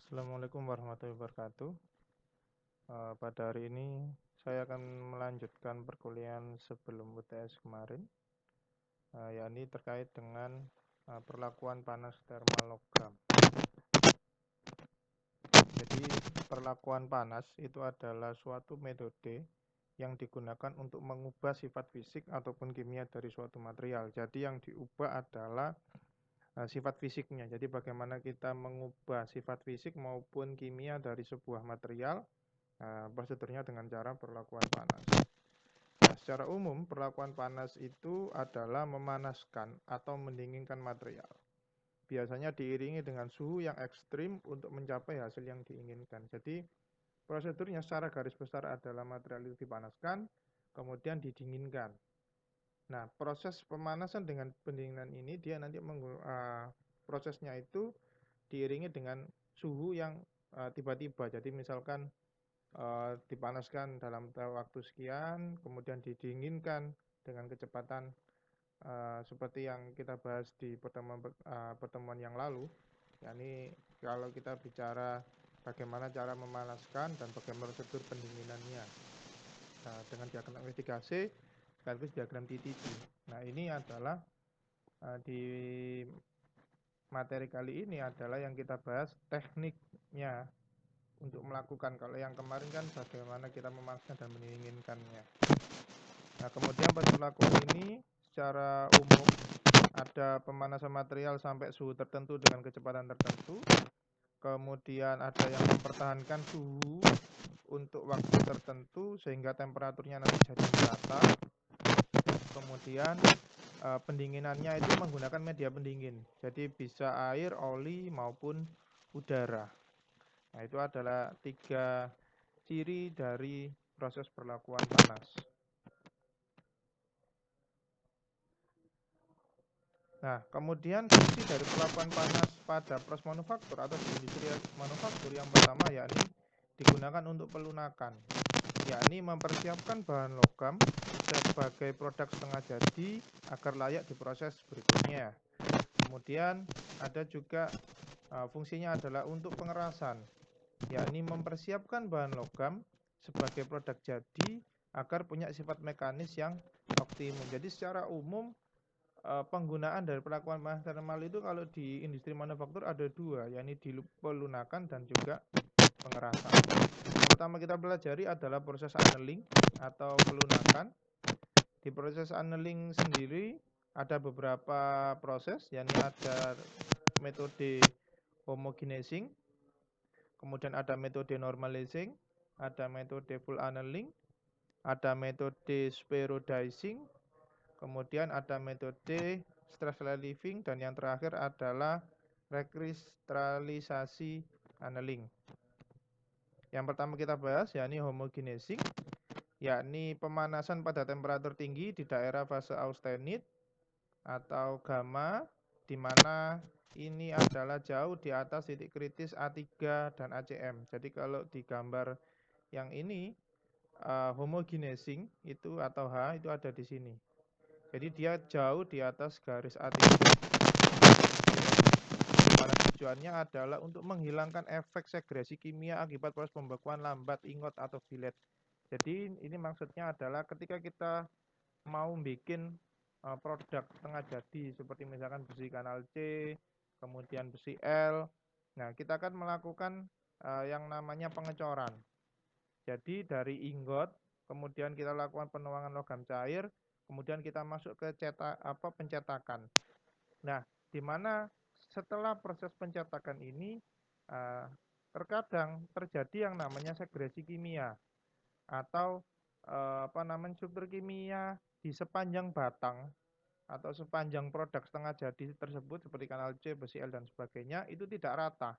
Assalamualaikum warahmatullahi wabarakatuh. Pada hari ini saya akan melanjutkan perkuliahan sebelum UTS kemarin, yakni terkait dengan perlakuan panas thermal logam. Jadi perlakuan panas itu adalah suatu metode yang digunakan untuk mengubah sifat fisik ataupun kimia dari suatu material. Jadi yang diubah adalah sifat fisiknya. Jadi bagaimana kita mengubah sifat fisik maupun kimia dari sebuah material. Prosedurnya dengan cara perlakuan panas. Nah, secara umum perlakuan panas itu adalah memanaskan atau mendinginkan material. Biasanya diiringi dengan suhu yang ekstrim untuk mencapai hasil yang diinginkan. Jadi prosedurnya secara garis besar adalah material itu dipanaskan, kemudian didinginkan. Nah, proses pemanasan dengan pendinginan ini dia nanti prosesnya itu diiringi dengan suhu yang tiba-tiba. Jadi misalkan dipanaskan dalam waktu sekian, kemudian didinginkan dengan kecepatan seperti yang kita bahas di pertemuan yang lalu, yakni kalau kita bicara bagaimana cara memanaskan dan bagaimana prosedur pendinginannya dengan diagram investigasi sekaligus diagram TTT. Nah, ini adalah di materi kali ini adalah yang kita bahas tekniknya untuk melakukan. Kalau yang kemarin kan bagaimana kita memanaskan dan mendinginkannya. Nah, kemudian pada pelakuan ini secara umum ada pemanasan material sampai suhu tertentu dengan kecepatan tertentu. Kemudian ada yang mempertahankan suhu untuk waktu tertentu sehingga temperaturnya nanti jadi merata. Kemudian pendinginannya itu menggunakan media pendingin. Jadi bisa air, oli maupun udara. Nah, itu adalah 3 ciri dari proses perlakuan panas. Nah, kemudian fungsi dari perlakuan panas pada proses manufaktur atau di industri manufaktur yang pertama yakni digunakan untuk pelunakan, yakni mempersiapkan bahan logam sebagai produk setengah jadi agar layak diproses berikutnya. Kemudian ada juga fungsinya adalah untuk pengerasan, yakni mempersiapkan bahan logam sebagai produk jadi agar punya sifat mekanis yang optimum. Jadi secara umum penggunaan dari perlakuan panas thermal itu kalau di industri manufaktur ada 2, yakni di pelunakan dan juga pengerasan. Yang pertama kita pelajari adalah proses annealing atau pelunakan. Di proses annealing sendiri ada beberapa proses, yakni ada metode homogenizing, kemudian ada metode normalizing, ada metode full annealing, ada metode spheroidizing, kemudian ada metode stress relieving, dan yang terakhir adalah rekristallisasi annealing. Yang pertama kita bahas yakni homogenizing, yakni pemanasan pada temperatur tinggi di daerah fase austenit atau gamma, di mana ini adalah jauh di atas titik kritis A3 dan ACM. Jadi kalau di gambar yang ini homogenizing itu atau H itu ada di sini. Jadi dia jauh di atas garis A3. Dimana tujuannya adalah untuk menghilangkan efek segresi kimia akibat proses pembekuan lambat ingot atau billet. Jadi ini maksudnya adalah ketika kita mau bikin produk setengah jadi seperti misalkan besi kanal C, kemudian besi L. Nah, kita akan melakukan yang namanya pengecoran. Jadi dari ingot, kemudian kita lakukan penuangan logam cair, kemudian kita masuk ke pencetakan. Nah, di mana setelah proses pencetakan ini terkadang terjadi yang namanya segresi kimia atau struktur kimia di sepanjang batang atau sepanjang produk setengah jadi tersebut seperti kanal C, besi L dan sebagainya itu tidak rata.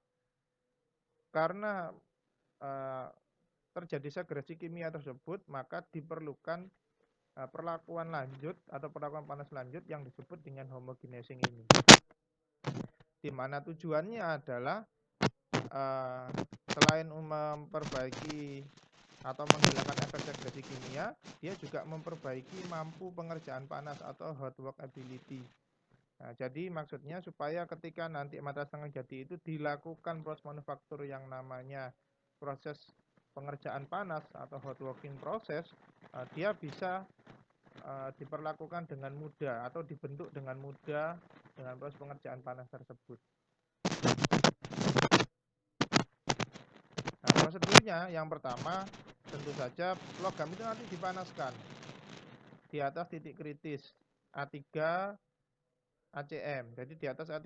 Karena terjadi segresi kimia tersebut, maka diperlukan perlakuan lanjut atau perlakuan panas lanjut yang disebut dengan homogenizing ini. Di mana tujuannya adalah selain memperbaiki atau menghilangkan efek segresi kimia, dia juga memperbaiki mampu pengerjaan panas atau hot work ability. Nah, jadi maksudnya supaya ketika nanti mata setengah jadi itu dilakukan proses manufaktur yang namanya proses pengerjaan panas atau hot working proses, dia bisa diperlakukan dengan mudah atau dibentuk dengan mudah dengan proses pengerjaan panas tersebut. Nah, prosedurnya yang pertama tentu saja logam itu nanti dipanaskan di atas titik kritis A3 ACM. Jadi di atas A3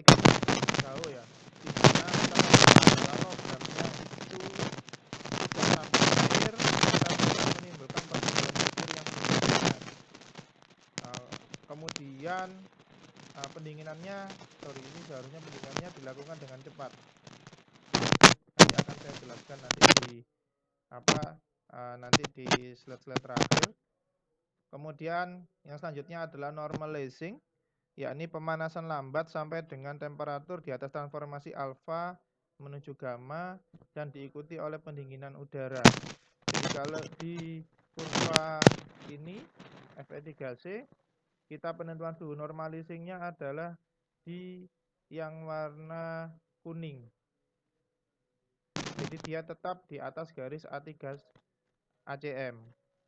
jauh ya. Di mana adalah logamnya itu sudah sampai air tapi menimbulkan percikan air yang besar. Kemudian pendinginannya, ini seharusnya pendinginannya dilakukan dengan cepat. Nanti akan saya jelaskan nanti di slide-slide terakhir. Kemudian yang selanjutnya adalah normalizing, yakni pemanasan lambat sampai dengan temperatur di atas transformasi alfa menuju gamma dan diikuti oleh pendinginan udara. Jadi kalau di kurva ini Fe3C kita penentuan suhu normalizingnya adalah di yang warna kuning. Jadi dia tetap di atas garis A3 ACM.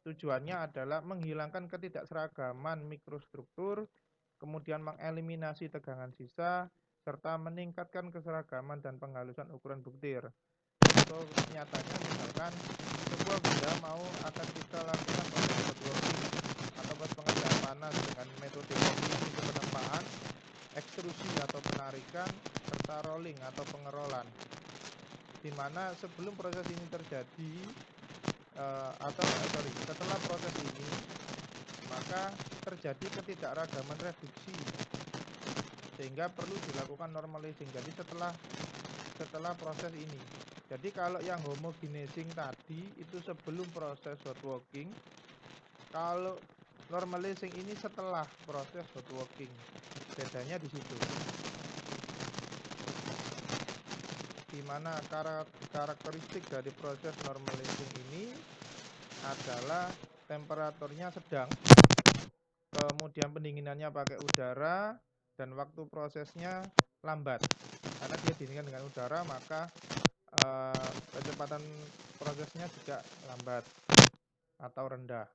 Tujuannya adalah menghilangkan ketidakseragaman mikrostruktur, kemudian mengeliminasi tegangan sisa, serta meningkatkan keseragaman dan penghalusan ukuran buktir. Atau nyatanya misalkan sebuah benda akan kita lakukan proses hot working atau proses pengerjaan panas dengan metode itu penempaan, ekstrusi atau penarikan, serta rolling atau pengerolan. Di mana sebelum proses ini terjadi setelah proses ini maka terjadi ketidakragaman reduksi sehingga perlu dilakukan normalizing. Jadi setelah proses ini. Jadi kalau yang homogenizing tadi itu sebelum proses hot working, kalau normalizing ini setelah proses hot working. Bedanya di situ. Di mana karakteristik dari proses normalizing ini adalah temperaturnya sedang, kemudian pendinginannya pakai udara, dan waktu prosesnya lambat. Karena dia didinginkan dengan udara, maka kecepatan prosesnya juga lambat atau rendah.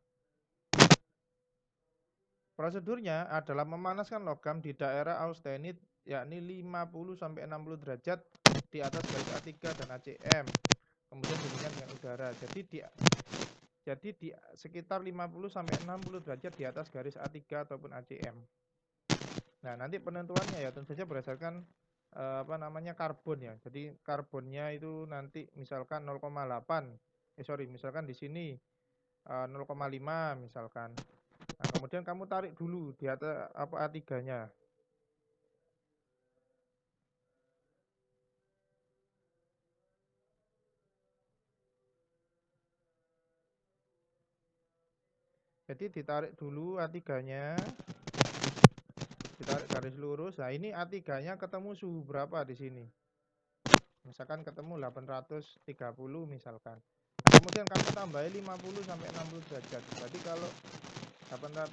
Prosedurnya adalah memanaskan logam di daerah austenit, yakni 50-60 derajat di atas garis A3 dan ACM. Kemudian didinginkan dengan udara. Jadi di sekitar 50-60 derajat di atas garis A3 ataupun ACM. Nah, nanti penentuannya ya tentu saja berdasarkan karbon ya. Jadi karbonnya itu nanti misalkan 0,8. Misalkan di sini 0,5 misalkan. Nah, kemudian kamu tarik dulu di atas A3-nya. Jadi ditarik dulu A3-nya. Ditarik garis lurus. Nah, ini A3-nya ketemu suhu berapa di sini? Misalkan ketemu 830 misalkan. Nah, kemudian kamu tambahin 50-60 derajat. Berarti kalau 800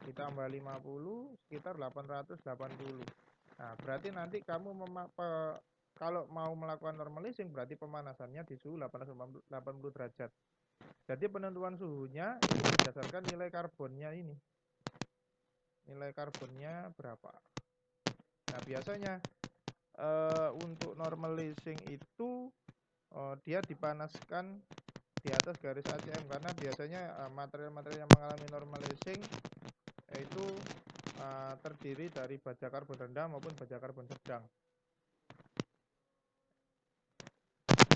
ditambah 50 sekitar 880. Nah, berarti nanti kamu kalau mau melakukan normalizing berarti pemanasannya di suhu 880 derajat. Jadi penentuan suhunya ini berdasarkan nilai karbonnya ini. Nilai karbonnya berapa? Nah, biasanya untuk normalizing itu dia dipanaskan di atas garis ACM karena biasanya material-material yang mengalami normalizing yaitu terdiri dari baja karbon rendah maupun baja karbon sedang.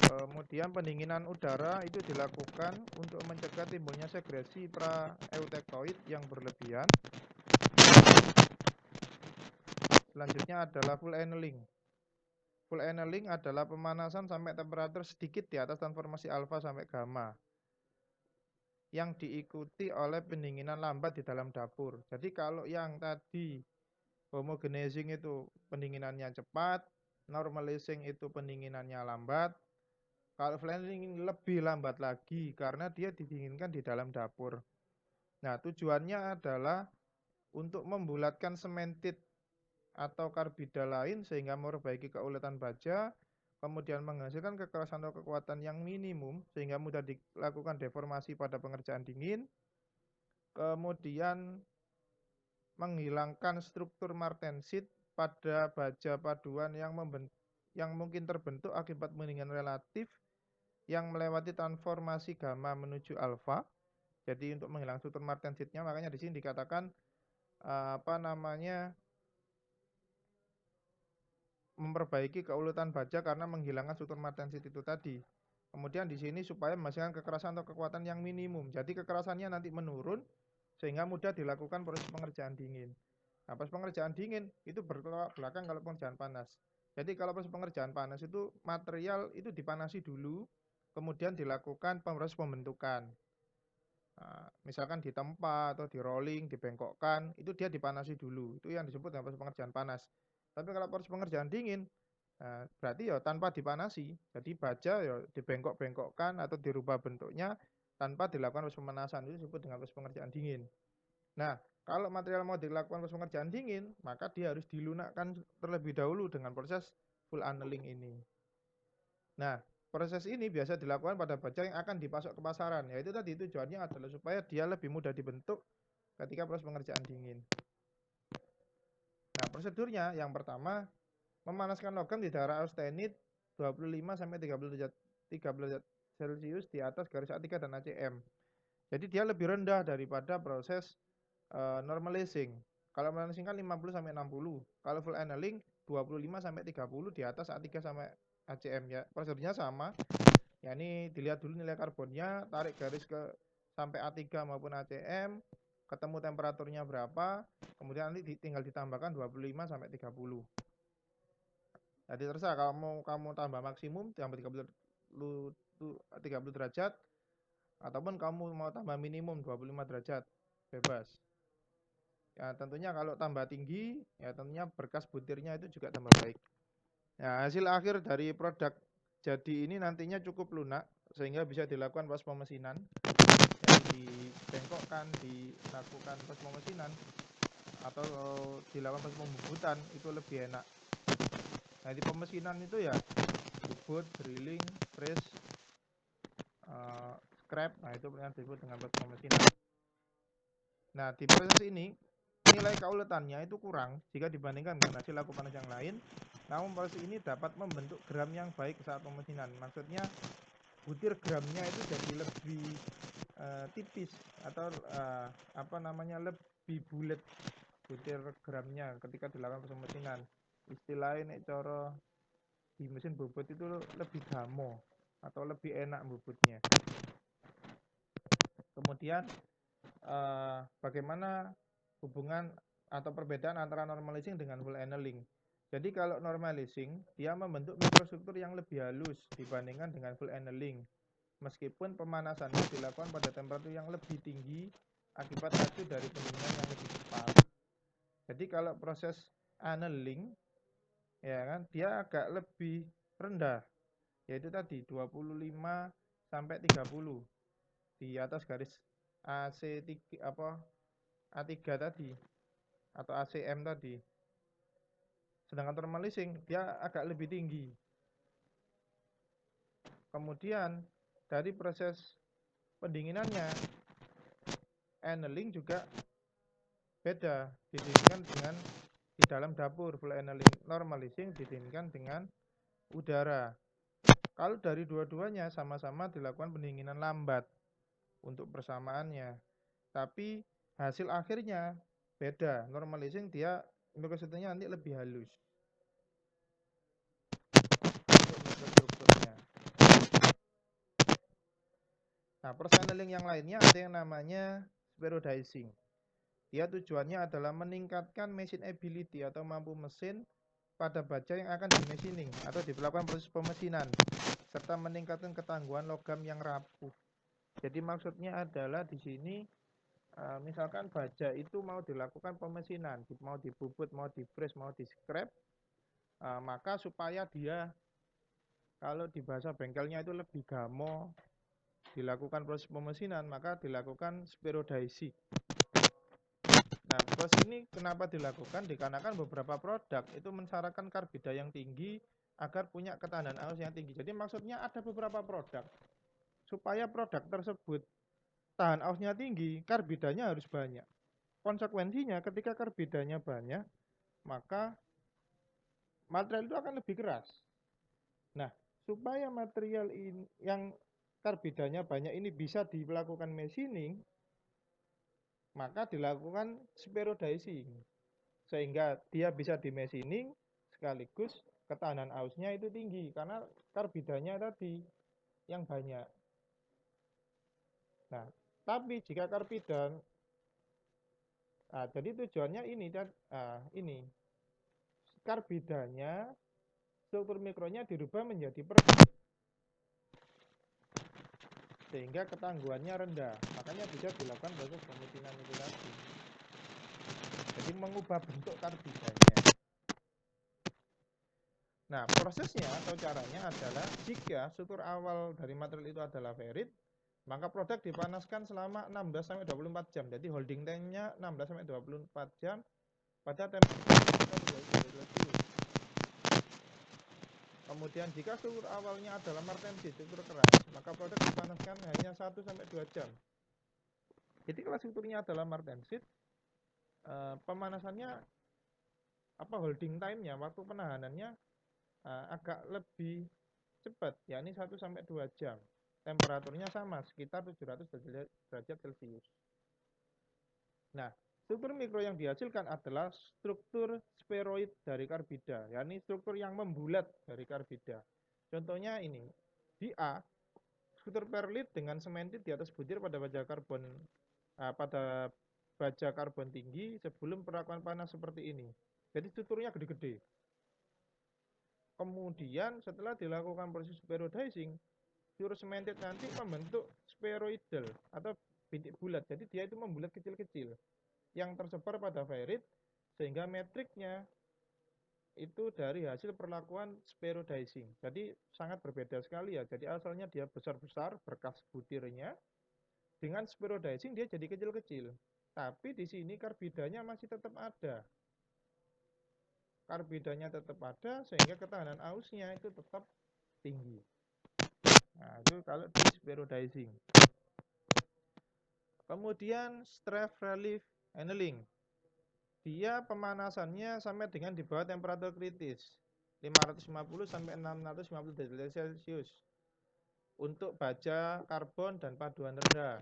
Kemudian pendinginan udara itu dilakukan untuk mencegah timbulnya segresi pra-eutektoid yang berlebihan. Selanjutnya adalah full annealing. Full annealing adalah pemanasan sampai temperatur sedikit di atas transformasi alfa sampai gamma yang diikuti oleh pendinginan lambat di dalam dapur. Jadi kalau yang tadi homogenizing itu pendinginannya cepat, normalizing itu pendinginannya lambat. Kalau flaring lebih lambat lagi karena dia didinginkan di dalam dapur. Nah, tujuannya adalah untuk membulatkan sementit atau karbida lain sehingga memperbaiki keuletan baja, kemudian menghasilkan kekerasan atau kekuatan yang minimum sehingga mudah dilakukan deformasi pada pengerjaan dingin, kemudian menghilangkan struktur martensit pada baja paduan yang mungkin terbentuk akibat pendinginan relatif yang melewati transformasi gamma menuju alfa. Jadi untuk menghilangkan struktur martensitnya, makanya di sini dikatakan memperbaiki keuletan baja karena menghilangkan struktur martensit itu tadi. Kemudian di sini supaya menghasilkan kekerasan atau kekuatan yang minimum. Jadi kekerasannya nanti menurun sehingga mudah dilakukan proses pengerjaan dingin. Nah, proses pengerjaan dingin itu bertolak belakang kalau pengerjaan panas. Jadi kalau proses pengerjaan panas itu material itu dipanasi dulu, kemudian dilakukan proses pembentukan. Nah, misalkan ditempa atau di rolling, dibengkokkan, itu dia dipanasi dulu. Itu yang disebut dengan proses pengerjaan panas. Tapi kalau proses pengerjaan dingin, nah, berarti ya tanpa dipanasi. Jadi baja ya dibengkok-bengkokkan atau dirubah bentuknya tanpa dilakukan proses pemanasan. Itu disebut dengan proses pengerjaan dingin. Nah, kalau material mau dilakukan proses pengerjaan dingin, maka dia harus dilunakkan terlebih dahulu dengan proses full annealing ini. Nah, proses ini biasa dilakukan pada baja yang akan dipasok ke pasaran. Yaitu tadi tujuannya adalah supaya dia lebih mudah dibentuk ketika proses pengerjaan dingin. Nah, prosedurnya yang pertama, memanaskan logam di daerah austenit 25 sampai 30 derajat Celcius di atas garis A3 dan ACM. Jadi dia lebih rendah daripada proses normalizing. Kalau normalizing kan 50 sampai 60. Kalau full annealing 25 sampai 30 di atas A3 sampai ACM ya. Prosedurnya sama. Ya ini dilihat dulu nilai karbonnya, tarik garis ke sampai A3 maupun ACM, ketemu temperaturnya berapa, kemudian nanti tinggal ditambahkan 25 sampai 30. Jadi terserah kalau mau kamu tambah maksimum sampai 30 derajat ataupun kamu mau tambah minimum 25 derajat, bebas. Ya tentunya kalau tambah tinggi, ya tentunya berkas butirnya itu juga tambah baik. Ya hasil akhir dari produk jadi ini nantinya cukup lunak sehingga bisa dilakukan proses pemesinan. Jadi dibengkokkan, dilakukan proses pemesinan atau dilakukan proses pembubutan itu lebih enak. Nah di pemesinan itu ya bubut, drilling, press, scrap, nah itu yang disebut dengan proses pemesinan. Nah di proses ini nilai keuletannya itu kurang jika dibandingkan dengan hasil laku panas yang lain. Namun proses ini dapat membentuk gram yang baik saat pemesinan. Maksudnya butir gramnya itu jadi lebih tipis atau lebih bulat butir gramnya ketika dilakukan proses pemesinan. Istilahnya coro di mesin bubut itu lebih gamo atau lebih enak bubutnya. Kemudian bagaimana hubungan atau perbedaan antara normalizing dengan full annealing. Jadi kalau normalizing dia membentuk mikrostruktur yang lebih halus dibandingkan dengan full annealing. Meskipun pemanasannya dilakukan pada temperatur yang lebih tinggi akibat laju dari pendinginan yang lebih cepat. Jadi kalau proses annealing ya kan dia agak lebih rendah, yaitu tadi 25 sampai 30 di atas garis A3 tadi atau ACM tadi. Sedangkan normalizing dia agak lebih tinggi. Kemudian dari proses pendinginannya annealing juga beda didinginkan dengan di dalam dapur. Full annealing normalizing didinginkan dengan udara. Kalau dari dua-duanya sama-sama dilakukan pendinginan lambat untuk persamaannya, tapi hasil akhirnya beda. Normalizing dia mikrostrukturnya nanti lebih halus untuk mikrostrukturnya. Nah, proses annealing yang lainnya ada yang namanya spherodizing. Dia tujuannya adalah meningkatkan machine ability atau mampu mesin pada baja yang akan dimesining atau dilakukan proses pemesinan serta meningkatkan ketangguhan logam yang rapuh. Jadi maksudnya adalah di sini misalkan baja itu mau dilakukan pemesinan, mau dibubut, mau di-press, mau di-scrap, maka supaya dia kalau di bahasa bengkelnya itu lebih gamo dilakukan proses pemesinan, maka dilakukan spherodizing. Nah, proses ini kenapa dilakukan? Dikarenakan beberapa produk itu mensyaratkan karbida yang tinggi agar punya ketahanan arus yang tinggi. Jadi maksudnya ada beberapa produk, supaya produk tersebut tahan arusnya tinggi, karbidanya harus banyak. Konsekuensinya ketika karbidanya banyak, maka material itu akan lebih keras. Nah, supaya material ini yang karbidanya banyak ini bisa dilakukan machining, maka dilakukan spherodicing sehingga dia bisa di machining sekaligus ketahanan arusnya itu tinggi karena karbidanya tadi yang banyak. Nah, tapi jika karbidan, jadi tujuannya ini dan ini karbidanya struktur mikronya dirubah menjadi perlit sehingga ketangguhannya rendah, makanya bisa dilakukan proses pemutihan itu tadi. Jadi mengubah bentuk karbidanya. Nah, prosesnya atau caranya adalah jika struktur awal dari material itu adalah ferrit, maka produk dipanaskan selama 16-24 jam. Jadi holding time-nya 16-24 jam pada temperatur 200°C. Kemudian jika struktur awalnya adalah martensit, struktur keras, maka produk dipanaskan hanya 1-2 jam. Jadi kalau strukturnya adalah martensit, pemanasannya holding time-nya, waktu penahanannya agak lebih cepat, yakni 1-2 jam. Temperaturnya sama, sekitar 700 derajat Celcius. Nah, struktur mikro yang dihasilkan adalah struktur spheroid dari karbida, yakni struktur yang membulat dari karbida. Contohnya ini, di A, struktur perlit dengan sementit di atas butir pada baja karbon tinggi sebelum perlakuan panas seperti ini. Jadi strukturnya gede-gede. Kemudian setelah dilakukan proses spherodizing, struktur sementit nanti membentuk spheroidal atau bintik bulat. Jadi dia itu membulat kecil-kecil yang tersebar pada ferrit sehingga metriknya itu dari hasil perlakuan spherodizing. Jadi sangat berbeda sekali ya. Jadi asalnya dia besar-besar berkas butirnya, dengan spherodizing dia jadi kecil-kecil. Tapi di sini karbidanya masih tetap ada. Karbidanya tetap ada sehingga ketahanan ausnya itu tetap tinggi. Nah, itu kalau di spherodizing. Kemudian stress relief annealing. Dia pemanasannya sampai dengan di bawah temperatur kritis 550 sampai 650 derajat Celcius untuk baja karbon dan paduan rendah.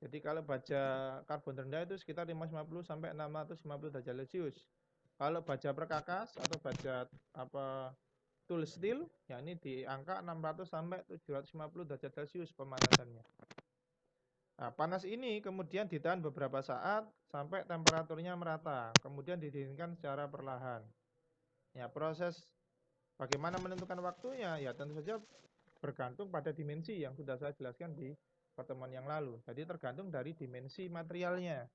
Jadi kalau baja karbon rendah itu sekitar 550 sampai 650 derajat Celcius. Kalau baja perkakas atau baja tool steel, yakni di angka 600 sampai 750 derajat Celcius pemanasannya. Nah, panas ini kemudian ditahan beberapa saat sampai temperaturnya merata, kemudian didinginkan secara perlahan. Ya, proses bagaimana menentukan waktunya? Ya, tentu saja bergantung pada dimensi yang sudah saya jelaskan di pertemuan yang lalu. Jadi tergantung dari dimensi materialnya.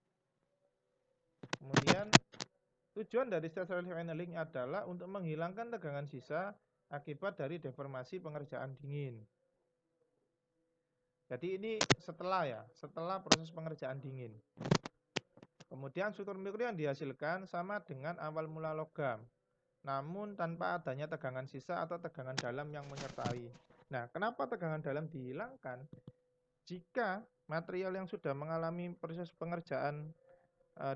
Kemudian tujuan dari stress relief annealing adalah untuk menghilangkan tegangan sisa akibat dari deformasi pengerjaan dingin. Jadi ini setelah proses pengerjaan dingin. Kemudian struktur mikro yang dihasilkan sama dengan awal mula logam, namun tanpa adanya tegangan sisa atau tegangan dalam yang menyertai. Nah, kenapa tegangan dalam dihilangkan? Jika material yang sudah mengalami proses pengerjaan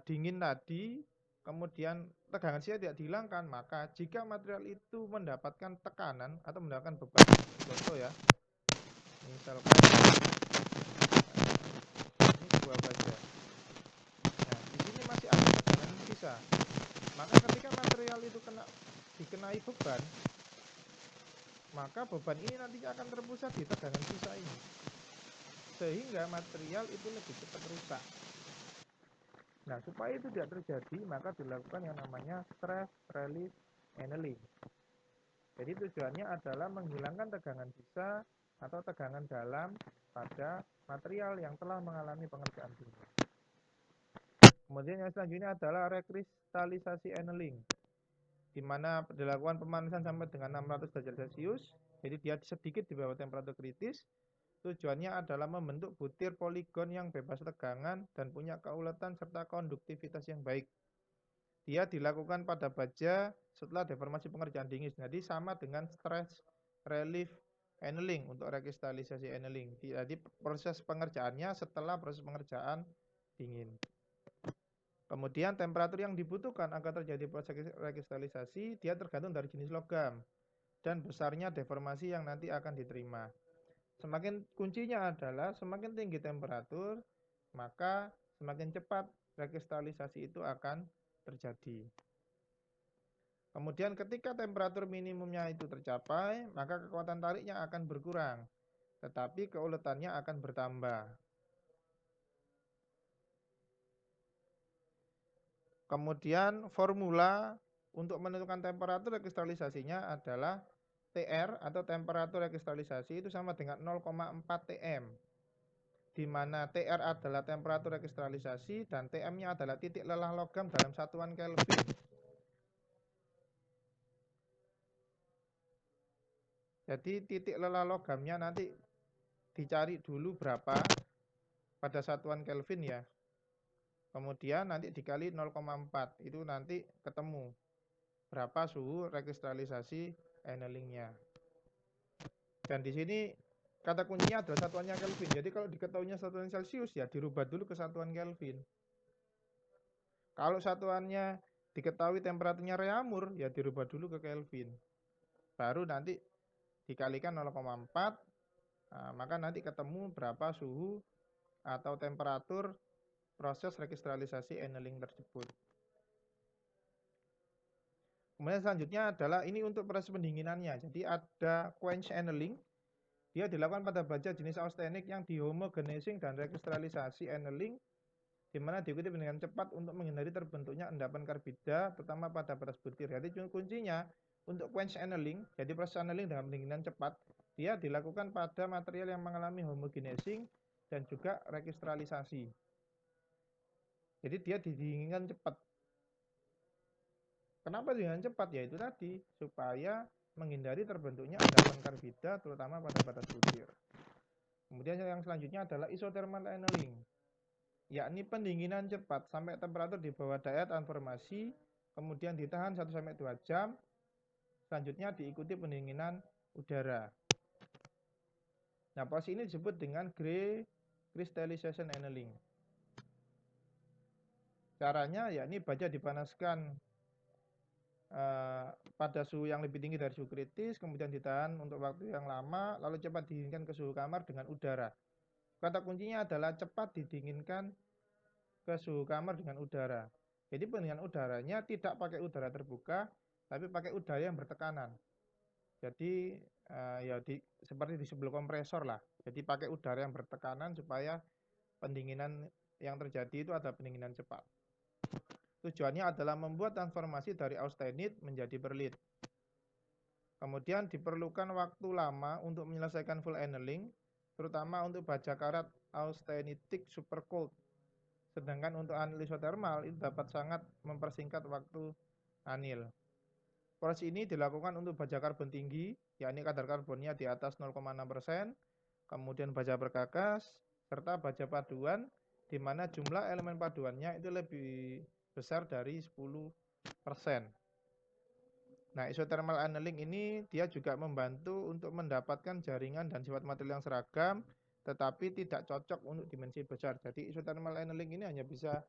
dingin tadi, kemudian tegangan sisa tidak dihilangkan, maka jika material itu mendapatkan tekanan atau mendapatkan beban, contoh ya, misalkan ini sebuah baja. Nah, di sini masih ada tegangan sisa. Maka ketika material itu dikenai beban, maka beban ini nantinya akan terpusat di tegangan sisa ini, sehingga material itu lebih cepat rusak. Nah, supaya itu tidak terjadi, maka dilakukan yang namanya stress relief annealing. Jadi tujuannya adalah menghilangkan tegangan sisa atau tegangan dalam pada material yang telah mengalami pengerjaan dingin. Kemudian yang selanjutnya adalah rekristalisasi annealing, di mana dilakukan pemanasan sampai dengan 600 derajat Celcius. Jadi dia sedikit di bawah temperatur kritis. Tujuannya adalah membentuk butir poligon yang bebas tegangan dan punya keuletan serta konduktivitas yang baik. Dia dilakukan pada baja setelah deformasi pengerjaan dingin. Jadi sama dengan stress relief annealing untuk rekristalisasi annealing. Jadi proses pengerjaannya setelah proses pengerjaan dingin. Kemudian temperatur yang dibutuhkan agar terjadi proses rekristalisasi dia tergantung dari jenis logam dan besarnya deformasi yang nanti akan diterima. Semakin kuncinya adalah semakin tinggi temperatur, maka semakin cepat rekristalisasi itu akan terjadi. Kemudian ketika temperatur minimumnya itu tercapai, maka kekuatan tariknya akan berkurang, tetapi keuletannya akan bertambah. Kemudian formula untuk menentukan temperatur rekristalisasinya adalah TR atau temperatur rekristalisasi itu sama dengan 0,4 TM. Di mana TR adalah temperatur rekristalisasi dan TM-nya adalah titik lelah logam dalam satuan Kelvin. Jadi titik lelah logamnya nanti dicari dulu berapa pada satuan Kelvin ya. Kemudian nanti dikali 0,4 itu nanti ketemu berapa suhu rekristalisasi annulingnya. Dan di sini kata kuncinya adalah satuannya Kelvin. Jadi kalau diketahuinya satuan Celcius ya dirubah dulu ke satuan Kelvin. Kalau satuannya diketahui temperaturnya Reaumur ya dirubah dulu ke Kelvin. Baru nanti dikalikan 0,4, nah, maka nanti ketemu berapa suhu atau temperatur proses rekristalisasi annealing tersebut. Kemudian selanjutnya adalah ini untuk proses pendinginannya. Jadi ada quench annealing. Dia dilakukan pada baja jenis austenik yang dihomogenizing dan rekristalisasi annealing, di mana diikuti dengan cepat untuk menghindari terbentuknya endapan karbida, terutama pada beras butir. Jadi kuncinya untuk quench annealing, jadi proses annealing dengan pendinginan cepat, dia dilakukan pada material yang mengalami homogenizing dan juga rekristalisasi. Jadi dia didinginkan cepat. Kenapa dengan cepat? Ya itu tadi, supaya menghindari terbentuknya endapan karbida terutama pada batas butir. Kemudian yang selanjutnya adalah isothermal annealing, yakni pendinginan cepat sampai temperatur di bawah daya tahan formasi, kemudian ditahan 1-2 jam, selanjutnya diikuti pendinginan udara. Nah, proses ini disebut dengan gray crystallization annealing. Caranya yakni baja dipanaskan pada suhu yang lebih tinggi dari suhu kritis, kemudian ditahan untuk waktu yang lama, lalu cepat didinginkan ke suhu kamar dengan udara. Kata kuncinya adalah cepat didinginkan ke suhu kamar dengan udara. Jadi pendinginan udaranya tidak pakai udara terbuka, tapi pakai udara yang bertekanan. Jadi seperti di sebelum kompresor lah. Jadi pakai udara yang bertekanan supaya pendinginan yang terjadi itu ada pendinginan cepat. Tujuannya adalah membuat transformasi dari austenit menjadi perlit. Kemudian diperlukan waktu lama untuk menyelesaikan full annealing, terutama untuk baja karat austenitic super cold. Sedangkan untuk anil isothermal itu dapat sangat mempersingkat waktu anil. Proses ini dilakukan untuk baja karbon tinggi, yakni kadar karbonnya di atas 0,6%, kemudian baja berkakas, serta baja paduan, di mana jumlah elemen paduannya itu lebih besar dari 10%. Nah, isothermal annealing ini dia juga membantu untuk mendapatkan jaringan dan sifat material yang seragam, tetapi tidak cocok untuk dimensi besar. Jadi isothermal annealing ini hanya bisa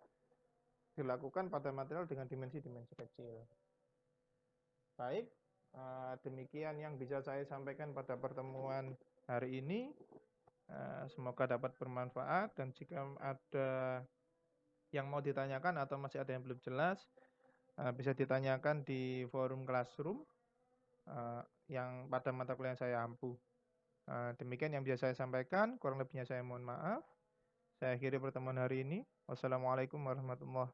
dilakukan pada material dengan dimensi-dimensi kecil. Baik, demikian yang bisa saya sampaikan pada pertemuan hari ini. Semoga dapat bermanfaat, dan jika ada yang mau ditanyakan atau masih ada yang belum jelas, bisa ditanyakan di forum Classroom yang pada mata kuliah saya ampuh. Demikian yang bisa saya sampaikan, kurang lebihnya saya mohon maaf. Saya akhiri pertemuan hari ini. Wassalamualaikum warahmatullahi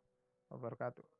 wabarakatuh.